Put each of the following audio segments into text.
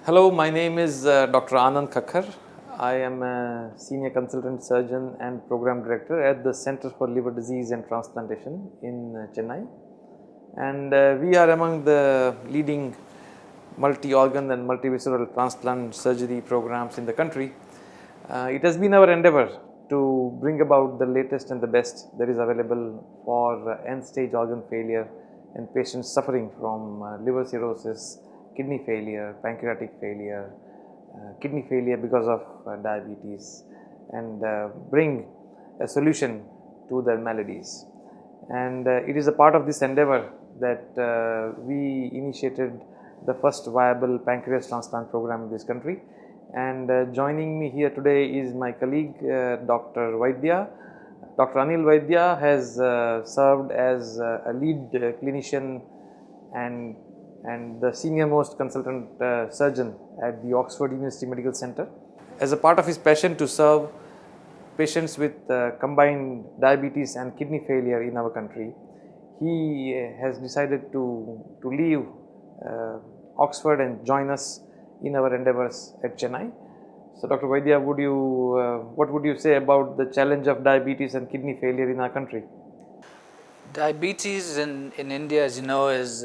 Hello, my name is Dr. Anand Khakhar. I am a senior consultant surgeon and program director at the Center for Liver Disease and Transplantation in Chennai. And we are among the leading multi-organ and multi-visceral transplant surgery programs in the country. It has been our endeavor to bring about the latest and the best that is available for end-stage organ failure and patients suffering from liver cirrhosis, kidney failure, pancreatic failure, kidney failure because of diabetes, and bring a solution to their maladies. And it is a part of this endeavor that we initiated the first viable pancreas transplant program in this country. And joining me here today is my colleague Dr. Vaidya. Dr. Anil Vaidya has served as a lead clinician and the senior most consultant surgeon at the Oxford University Medical Center. As a part of his passion to serve patients with combined diabetes and kidney failure in our country, he has decided to leave Oxford and join us in our endeavors at Chennai. So, Dr. Vaidya, what would you say about the challenge of diabetes and kidney failure in our country? Diabetes in India, as you know, is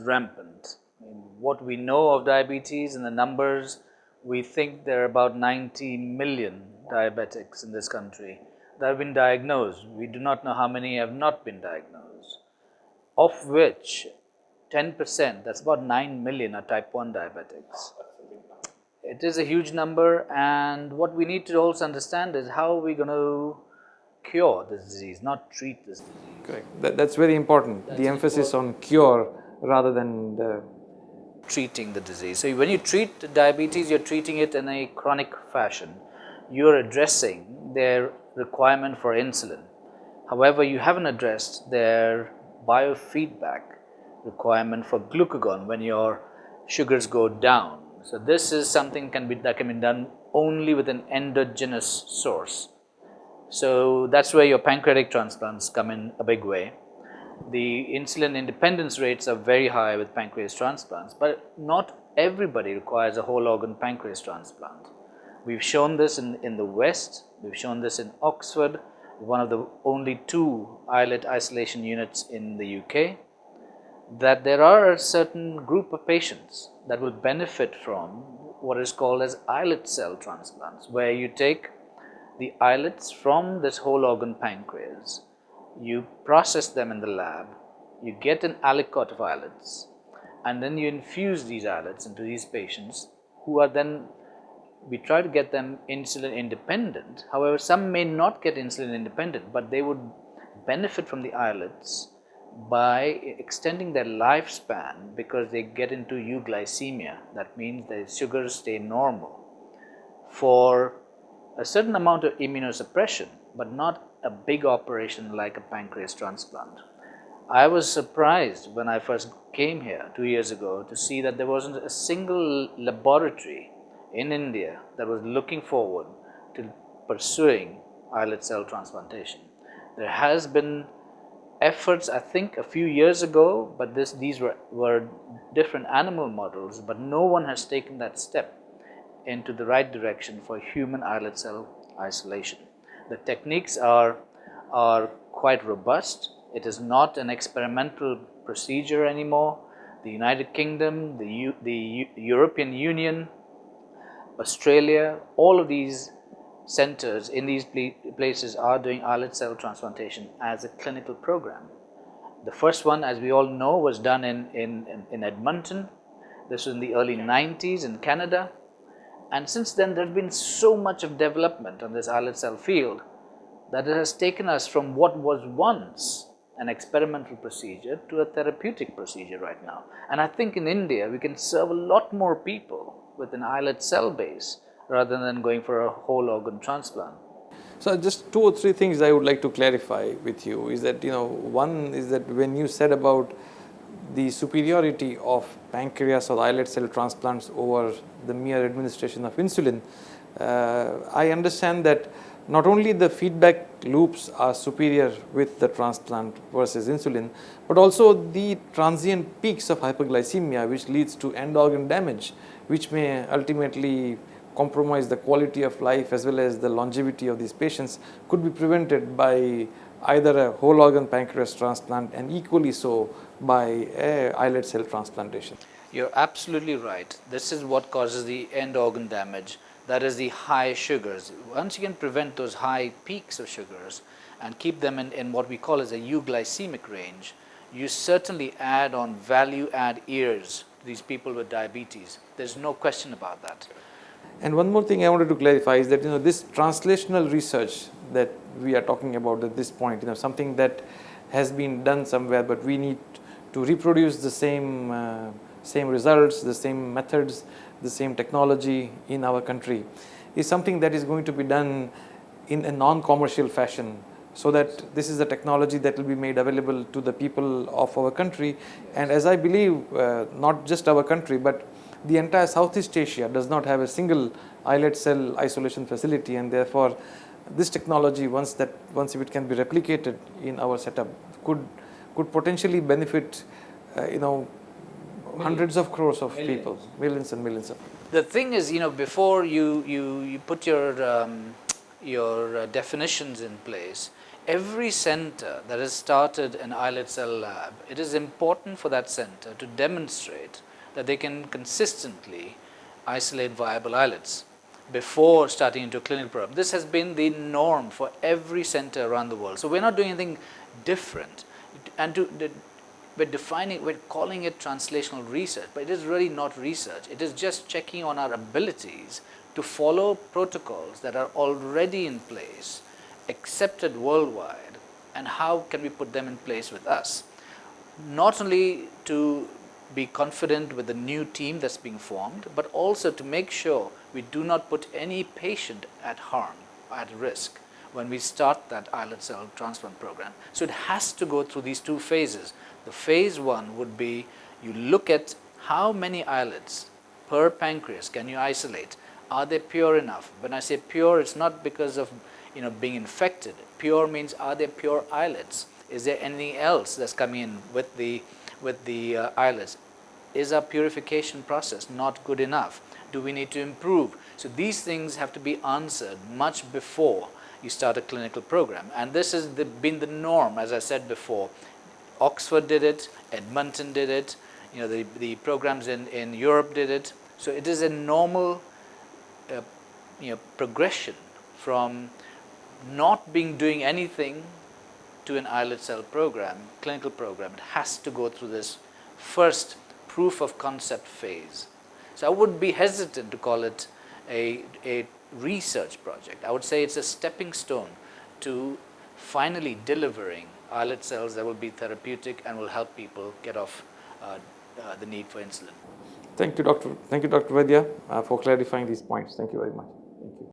rampant. What we know of diabetes and the numbers, we think there are about 90 million diabetics in this country that have been diagnosed. We do not know how many have not been diagnosed, of which 10%, that's about 9 million, are type 1 diabetics. It is a huge number, and what we need to also understand is how are we going to cure this disease, not treat this disease. Correct. That's very important. The emphasis on cure rather than treating the disease. So when you treat diabetes, you're treating it in a chronic fashion. You're addressing their requirement for insulin. However, you haven't addressed their biofeedback requirement for glucagon when your sugars go down. So this is something that can be done only with an endogenous source. So that's where your pancreatic transplants come in a big way. The insulin independence rates are very high with pancreas transplants, but not everybody requires a whole organ pancreas transplant. We've shown this in the West, we've shown this in Oxford, one of the only 2 islet isolation units in the UK, that there are a certain group of patients that will benefit from what is called as islet cell transplants, where you take the islets from this whole organ pancreas, you process them in the lab, you get an aliquot of islets, and then you infuse these islets into these patients who are then, we try to get them insulin independent. However, some may not get insulin independent, but they would benefit from the islets by extending their lifespan because they get into euglycemia. That means their sugars stay normal for a certain amount of immunosuppression, but not a big operation like a pancreas transplant. I was surprised when I first came here 2 years ago to see that there wasn't a single laboratory in India that was looking forward to pursuing islet cell transplantation. There has been efforts, I think, a few years ago, but these were different animal models, but no one has taken that step into the right direction for human islet cell isolation. The techniques are quite robust. It is not an experimental procedure anymore. The United Kingdom, the European Union, Australia, all of these centers in these places are doing islet cell transplantation as a clinical program. The first one, as we all know, was done in Edmonton. This was in the early 90s in Canada. And since then, there's been so much of development on this islet cell field that it has taken us from what was once an experimental procedure to a therapeutic procedure right now. And I think in India, we can serve a lot more people with an islet cell base rather than going for a whole organ transplant. So just 2 or 3 things I would like to clarify with you is that, one is that when you said about the superiority of pancreas or islet cell transplants over the mere administration of insulin, I understand that not only the feedback loops are superior with the transplant versus insulin, but also the transient peaks of hyperglycemia, which leads to end organ damage, which may ultimately compromise the quality of life as well as the longevity of these patients, could be prevented by either a whole organ pancreas transplant and equally so by a islet cell transplantation. You're absolutely right. This is what causes the end organ damage. That is the high sugars. Once you can prevent those high peaks of sugars and keep them in what we call as a euglycemic range, you certainly add on value add years to these people with diabetes. There's no question about that. And one more thing I wanted to clarify is that this translational research that we are talking about at this point, something that has been done somewhere, but we need to reproduce the same results, the same methods, the same technology in our country, is something that is going to be done in a non-commercial fashion, so that this is a technology that will be made available to the people of our country. And as I believe, not just our country, but the entire Southeast Asia does not have a single islet cell isolation facility, and therefore this technology, once if it can be replicated in our setup, could potentially benefit hundreds of crores of people, millions and millions of people. The thing is, before you put your definitions in place, every center that has started an islet cell lab, it is important for that center to demonstrate that they can consistently isolate viable islets before starting into a clinical program. This has been the norm for every center around the world. So we're not doing anything different. And we're calling it translational research, but it is really not research. It is just checking on our abilities to follow protocols that are already in place, accepted worldwide, and how can we put them in place with us. Not only to be confident with the new team that's being formed, but also to make sure we do not put any patient at harm, at risk, when we start that islet cell transplant program. So it has to go through these two phases. The phase one would be, you look at how many islets per pancreas can you isolate. Are they pure enough? When I say pure, it's not because of being infected. Pure means, are they pure islets? Is there anything else that's coming in with the islets? Is our purification process not good enough? Do we need to improve? So these things have to be answered much before you start a clinical program. And this has been the norm, as I said before. Oxford did it, Edmonton did it, the programs in Europe did it. So it is a normal progression from not doing anything to an islet cell program, clinical program. It has to go through this first proof of concept phase. So I would be hesitant to call it a research project. I would say it's a stepping stone to finally delivering islet cells that will be therapeutic and will help people get off the need for insulin. Thank you, Dr. Vaidya, for clarifying these points. Thank you very much. Thank you.